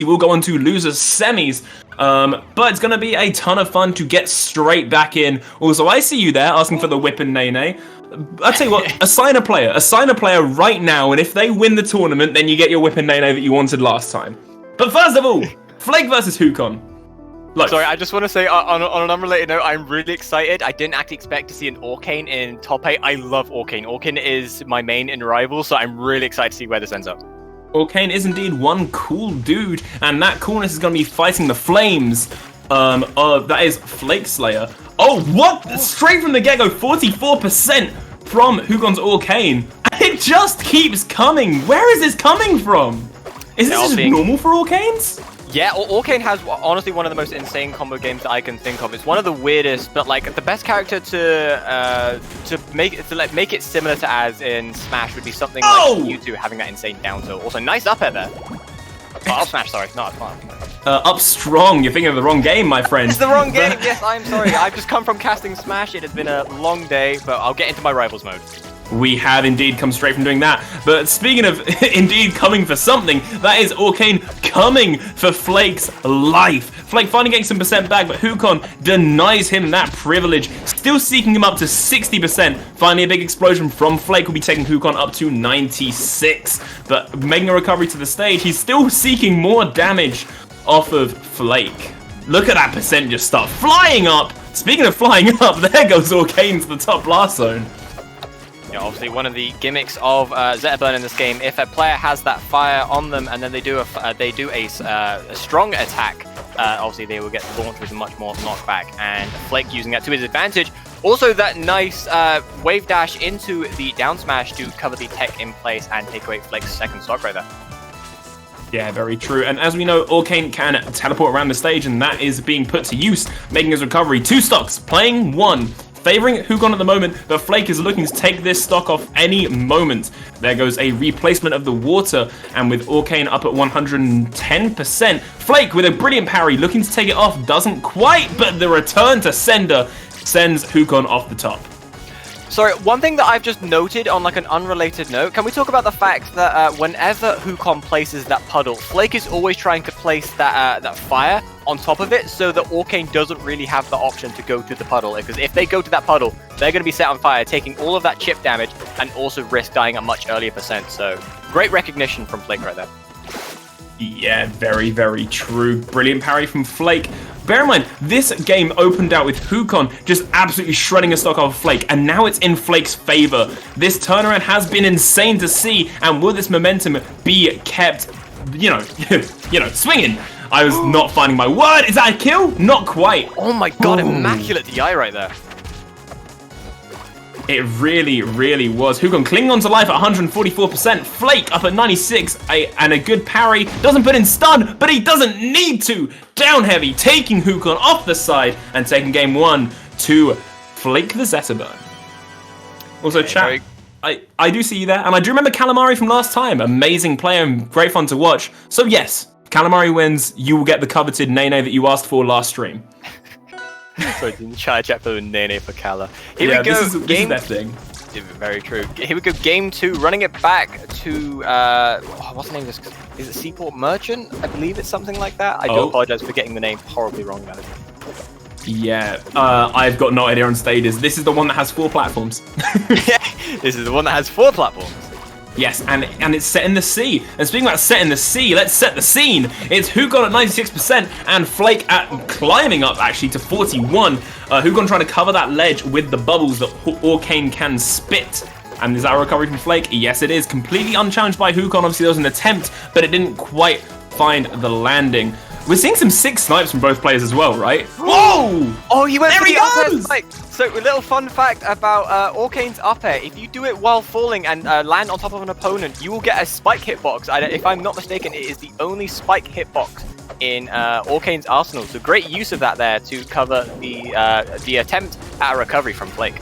He will go on to losers semis, but it's going to be a ton of fun to get straight back in. Also, I see you there asking for the whip and Nene. I'll tell you what, assign a player right now, and if they win the tournament, then you get your whip and Nene that you wanted last time. But first of all, Flake versus Hukon. Sorry, I just want to say on an unrelated note, I'm really excited. I didn't actually expect to see an Orcane in top 8. I love Orcane. Orcane is my main in Rival, so I'm really excited to see where this ends up. Orcane is indeed one cool dude, and that coolness is going to be fighting the flames that is Flakeslayer. Oh, what? Straight from the get-go, 44% from Hukon's Orcane. It just keeps coming. Where is this coming from? Is this just normal for Orcanes? Yeah, Orcane has honestly one of the most insane combo games that I can think of. It's one of the weirdest, but like the best character to make it similar to as in Smash would be something like Mewtwo having that insane down tilt. Also, nice up air there. Up smash, sorry, not up. Up strong. You're thinking of the wrong game, my friend. It's the wrong game. Yes, I'm sorry. I've just come from casting Smash. It has been a long day, but I'll get into my Rivals mode. We have indeed come straight from doing that. But speaking of indeed coming for something, that is Orcane coming for Flake's life. Flake finally getting some percent back, but Hukon denies him that privilege, still seeking him up to 60%. Finally, a big explosion from Flake will be taking Hukon up to 96. But making a recovery to the stage, he's still seeking more damage off of Flake. Look at that percent just start flying up. Speaking of flying up, there goes Orcane to the top blast zone. Yeah, obviously one of the gimmicks of Zetterburn in this game, if a player has that fire on them and then they do a strong attack, obviously they will get launched with much more knockback, and Flake using that to his advantage. Also that nice wave dash into the down smash to cover the tech in place and take away Flake's second stock right there. Yeah, very true. And as we know, Orcane can teleport around the stage, and that is being put to use, making his recovery 2 stocks, playing 1. Favoring Hukon at the moment, but Flake is looking to take this stock off any moment. There goes a replacement of the water, and with Orcane up at 110%, Flake with a brilliant parry, looking to take it off, doesn't quite, but the return to sender sends Hukon off the top. Sorry, one thing that I've just noted on like an unrelated note, can we talk about the fact that whenever Hukon places that puddle, Flake is always trying to place that fire on top of it so that Orcane doesn't really have the option to go to the puddle, because if they go to that puddle, they're going to be set on fire, taking all of that chip damage and also risk dying a much earlier percent. So great recognition from Flake right there. Yeah, very, very true. Brilliant parry from Flake. Bear in mind, this game opened out with Hukon just absolutely shredding a stock off Flake, and now it's in Flake's favor. This turnaround has been insane to see, and will this momentum be kept, swinging? I was not finding my word. Is that a kill? Not quite. Oh my god, immaculate DI right there. It really, really was. Hukon clinging on to life at 144%. Flake up at 96, and a good parry. Doesn't put in stun, but he doesn't need to. Down heavy, taking Hukon off the side and taking game 1 to Flake the Zetterburn. Also, chat, I do see you there, and I do remember Calamari from last time. Amazing player and great fun to watch. So yes, Calamari wins. You will get the coveted Nene that you asked for last stream. Sorry, didn't try to chat for Nene for Kala. Here we go. This is their thing. Very true. Here we go. Game 2. Running it back to what's the name of this? Is it Seaport Merchant? I believe it's something like that. I do apologize for getting the name horribly wrong about it. Yeah, I've got no idea on stages. This is the one that has 4 platforms. This is the one that has 4 platforms. Yes, and it's set in the sea. And speaking about set in the sea, let's set the scene. It's Hukon at 96% and Flake at climbing up actually to 41. Hukon trying to cover that ledge with the bubbles that Orcane can spit. And is that a recovery from Flake? Yes, it is. Completely unchallenged by Hukon. Obviously, there was an attempt, but it didn't quite find the landing. We're seeing some sick snipes from both players as well, right? Whoa! Oh, he went there for the he goes! snipe. So, a little fun fact about Orcane's up air. If you do it while falling and land on top of an opponent, you will get a spike hitbox. If I'm not mistaken, it is the only spike hitbox in Orcane's arsenal. So, great use of that there to cover the attempt at a recovery from Flake.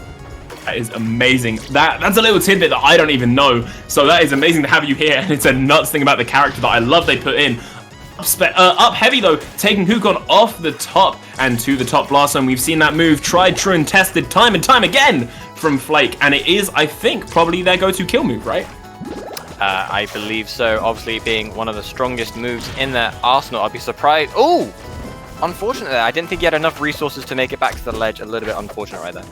That is amazing. That's a little tidbit that I don't even know. So, that is amazing to have you here. And it's a nuts thing about the character that I love they put in. Up heavy though, taking Hukon off the top and to the top blast zone. We've seen that move tried, true, and tested time and time again from Flake, and it is, I think, probably their go-to kill move, right? I believe so. Obviously, being one of the strongest moves in their arsenal, I'd be surprised. Oh, unfortunately, I didn't think he had enough resources to make it back to the ledge. A little bit unfortunate right there.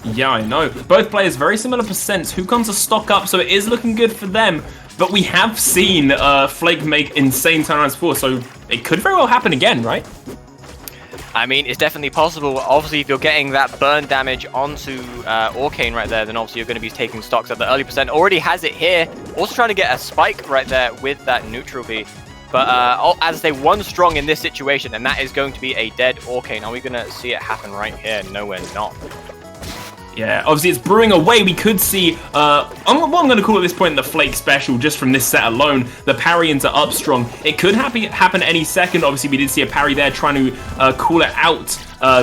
Yeah, I know. Both players very similar percents. Hukon's a stock up, so it is looking good for them. But we have seen Flake make insane turnarounds before, so it could very well happen again, right? I mean, it's definitely possible. Obviously, if you're getting that burn damage onto Arcane right there, then obviously you're going to be taking stocks at the early percent. Already has it here. Also trying to get a spike right there with that neutral B. But as I say, one strong in this situation, and that is going to be a dead Arcane. Are we going to see it happen right here? No, we're not. Yeah, obviously it's brewing away. We could see, what I'm going to call at this point the Flake special, just from this set alone, the parry into up strong. It could happen any second. Obviously, we did see a parry there trying to call it out,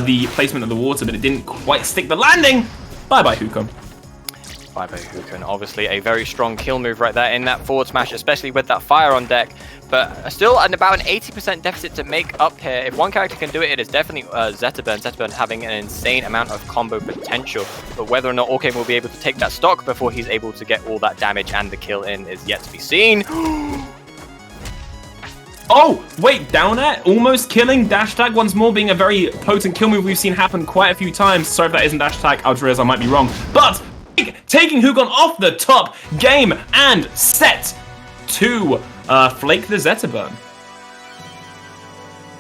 the placement of the water, but it didn't quite stick the landing. Bye-bye, Hukon. Bye-bye, Hukon. Obviously, a very strong kill move right there in that forward smash, especially with that fire on deck. But still about an 80% deficit to make up here. If one character can do it, it is definitely Zetterburn. Zetterburn having an insane amount of combo potential. But whether or not Arcane will be able to take that stock before he's able to get all that damage and the kill in is yet to be seen. Oh, wait, down air, almost killing. Dash attack once more being a very potent kill move we've seen happen quite a few times. Sorry if that isn't dash attack. I realize I might be wrong. But taking Hukon off the top, game and set to Flake the Zetterburn.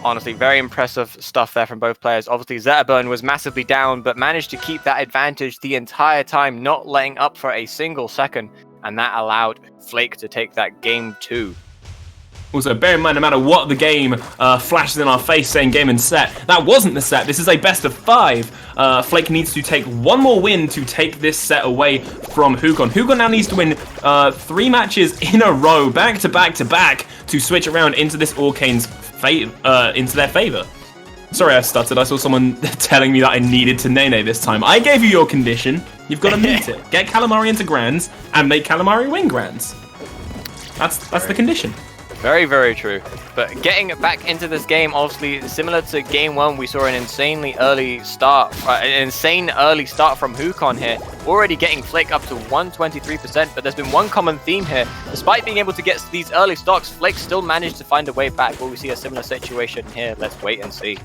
Honestly, very impressive stuff there from both players. Obviously, Zetterburn was massively down, but managed to keep that advantage the entire time, not letting up for a single second. And that allowed Flake to take that game 2. Also, bear in mind, no matter what the game flashes in our face saying game and set, that wasn't the set. This is a best of 5. Flake needs to take one more win to take this set away from Hukon. Hukon now needs to win 3 matches in a row, back to back to back, to switch around into this Arcane's into their favor. Sorry, I stuttered. I saw someone telling me that I needed to Nene this time. I gave you your condition. You've got to meet it. Get Calamari into Grands and make Calamari win Grands. That's the condition. Very, very true. But getting back into this game, obviously, similar to game 1, we saw an insane early start from Hukon here. Already getting Flake up to 123%, but there's been one common theme here. Despite being able to get these early stocks, Flake still managed to find a way back. Will we see a similar situation here? Let's wait and see.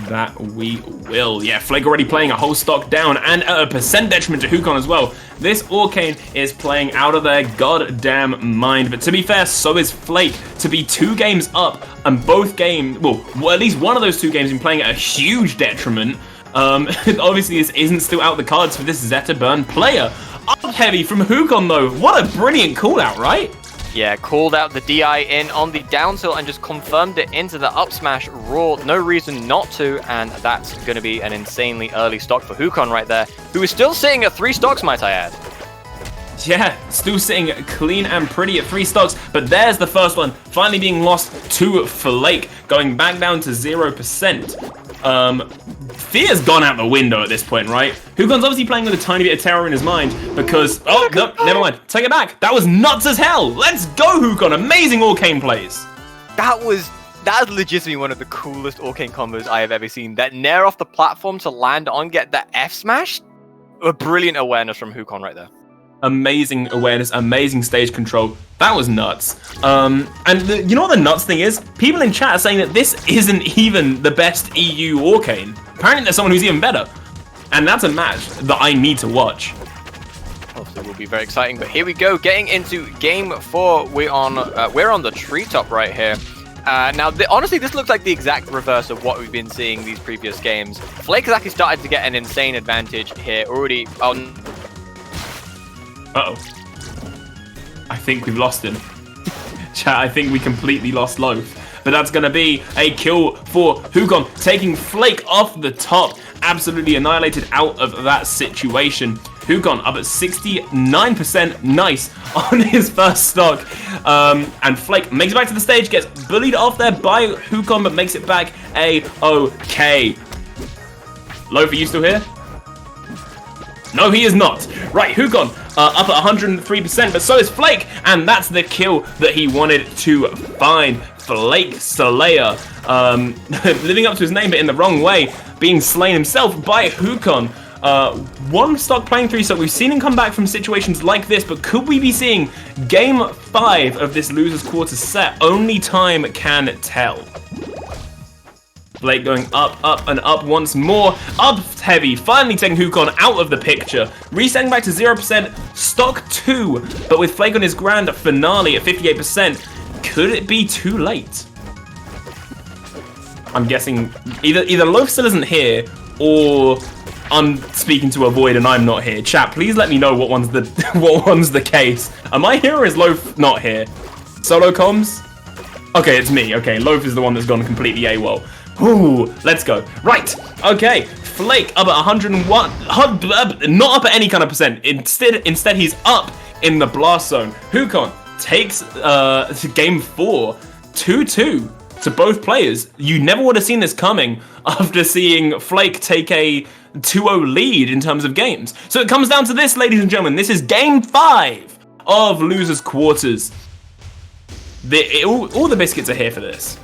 That we will. Yeah, Flake already playing a whole stock down and at a percent detriment to Hukon as well. This Arcane is playing out of their goddamn mind. But to be fair, so is Flake. To be 2 games up and both games, well, at least one of those 2 games been playing at a huge detriment. Obviously, this isn't still out the cards for this Zetterburn player. Up heavy from Hukon though. What a brilliant call out, right? Yeah, called out the DI in on the down tilt and just confirmed it into the up smash raw. No reason not to, and that's going to be an insanely early stock for Hukon right there, who is still sitting at 3 stocks, might I add. Yeah, still sitting clean and pretty at 3 stocks, but there's the first one finally being lost to Flake, going back down to 0%. Fear's gone out the window at this point, right? Hukon's obviously playing with a tiny bit of terror in his mind because... Oh, no, never mind. Take it back. That was nuts as hell. Let's go, Hukon. Amazing Arcane plays. That is legitimately one of the coolest Arcane combos I have ever seen. That nair off the platform to land on, get that F smash. A brilliant awareness from Hukon right there. Amazing awareness, amazing stage control. That was nuts. You know what the nuts thing is? People in chat are saying that this isn't even the best EU Arcane. Apparently there's someone who's even better. And that's a match that I need to watch. Obviously will be very exciting, but here we go, getting into game 4. We're on the treetop right here. Now, honestly, this looks like the exact reverse of what we've been seeing these previous games. Flake has actually started to get an insane advantage here already on... Uh-oh. I think we've lost him. Chat, I think we completely lost Loaf. But that's going to be a kill for Hukon, taking Flake off the top. Absolutely annihilated out of that situation. Hukon up at 69%. Nice on his first stock. And Flake makes it back to the stage, gets bullied off there by Hukon, but makes it back A-OK. Loaf, are you still here? No, he is not. Right, Hukon up at 103%, but so is Flake, and that's the kill that he wanted to find. Flakeslayer, living up to his name, but in the wrong way, being slain himself by Hukon. One stock playing 3 stock. We've seen him come back from situations like this, but could we be seeing game 5 of this losers quarters set? Only time can tell. Flake going up, up, and up once more. Up heavy, finally taking Hukon out of the picture. Resetting back to 0%, stock 2. But with Flake on his grand finale at 58%, could it be too late? I'm guessing either Loaf still isn't here, or I'm speaking to a void and I'm not here. Chat, please let me know what one's the case. Am I here or is Loaf not here? Solo comms? Okay, it's me. Okay, Loaf is the one that's gone completely AWOL. Ooh, let's go. Right, okay. Flake up at 101, not up at any kind of percent. Instead he's up in the blast zone. Hukon takes to game 4, 2-2 to both players. You never would have seen this coming after seeing Flake take a 2-0 lead in terms of games. So it comes down to this, ladies and gentlemen. This is game 5 of losers quarters. All the biscuits are here for this.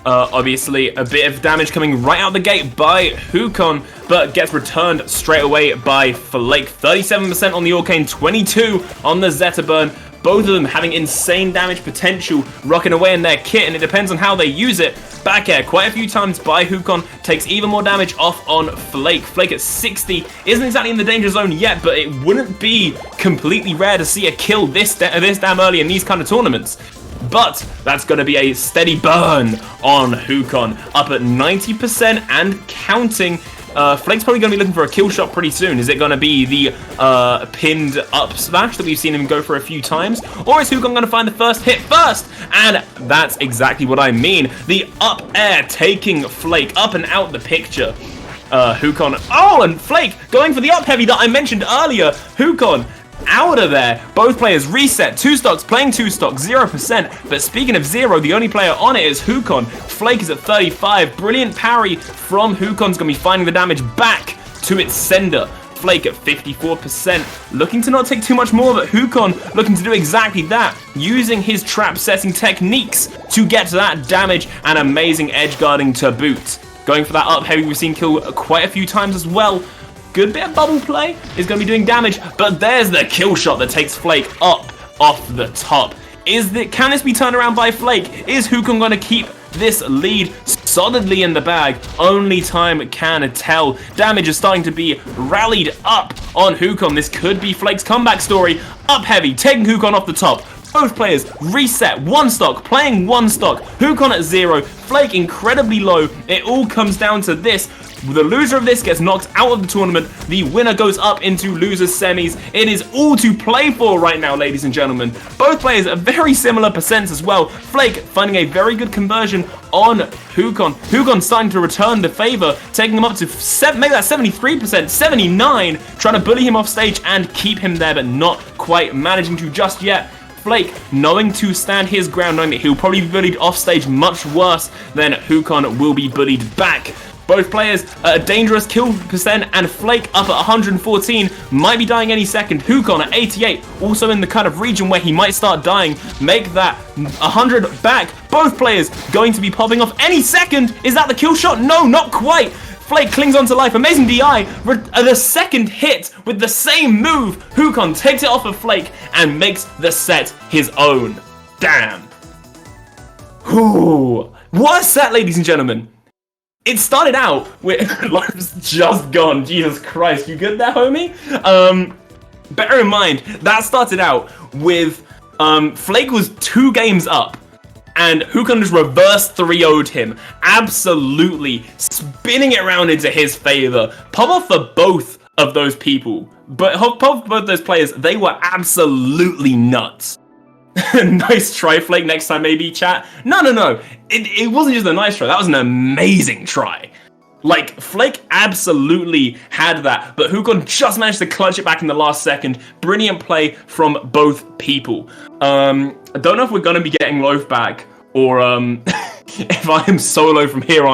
Obviously, a bit of damage coming right out the gate by Hukon, but gets returned straight away by Flake. 37% on the Arcane, 22 on the Zeta Burn. Both of them having insane damage potential, rocking away in their kit, and it depends on how they use it. Back air quite a few times by Hukon, takes even more damage off on Flake. Flake at 60, isn't exactly in the danger zone yet, but it wouldn't be completely rare to see a kill this damn early in these kind of tournaments. But that's going to be a steady burn on Hukon, up at 90% and counting. Flake's probably going to be looking for a kill shot pretty soon. Is it going to be the pinned up smash that we've seen him go for a few times? Or is Hukon going to find the first hit first? And that's exactly what I mean. The up air taking Flake up and out the picture. Hukon, oh, and Flake going for the up heavy that I mentioned earlier. Hukon out of there. Both players reset. 2 stocks, playing 2 stocks, 0%. But speaking of 0, the only player on it is Hukon. Flake is at 35. Brilliant parry from Hukon's going to be finding the damage back to its sender. Flake at 54%. Looking to not take too much more, but Hukon looking to do exactly that. Using his trap setting techniques to get that damage and amazing edge guarding to boot. Going for that up heavy, we've seen kill quite a few times as well. Good bit of bubble play is going to be doing damage, but there's the kill shot that takes Flake up off the top. Can this be turned around by Flake? Is Hukon going to keep this lead solidly in the bag? Only time can tell. Damage is starting to be rallied up on Hukon. This could be Flake's comeback story. Up heavy, taking Hukon off the top. Both players reset, 1 stock, playing 1 stock. Hukon at 0, Flake incredibly low. It all comes down to this. The loser of this gets knocked out of the tournament. The winner goes up into losers semis. It is all to play for right now, ladies and gentlemen. Both players are very similar percents as well. Flake finding a very good conversion on Hukon. Hukon starting to return the favor, taking him up to maybe that 73%, 79, trying to bully him off stage and keep him there, but not quite managing to just yet. Flake knowing to stand his ground, knowing that he'll probably be bullied off stage much worse than Hukon will be bullied back. Both players at a dangerous kill percent, and Flake up at 114, might be dying any second. Hukon at 88, also in the kind of region where he might start dying. Make that 100 back. Both players going to be popping off any second. Is that the kill shot? No, not quite. Flake clings onto life. Amazing DI. The second hit with the same move. Hukon takes it off of Flake and makes the set his own. Damn. Whew. What a set, ladies and gentlemen. It started out with... Life's just gone. Jesus Christ. You good there, homie? Bear in mind, that started out with... Flake was 2 games up. And Hukon just reverse 3-0'd him. Absolutely spinning it around into his favor. Pop off for both of those people. But pop off for both those players. They were absolutely nuts. Nice try, Flake. Next time, maybe, chat. No. It wasn't just a nice try. That was an amazing try. Like, Flake absolutely had that, but Hukon just managed to clutch it back in the last second. Brilliant play from both people. I don't know if we're going to be getting Loaf back, or if I am solo from here on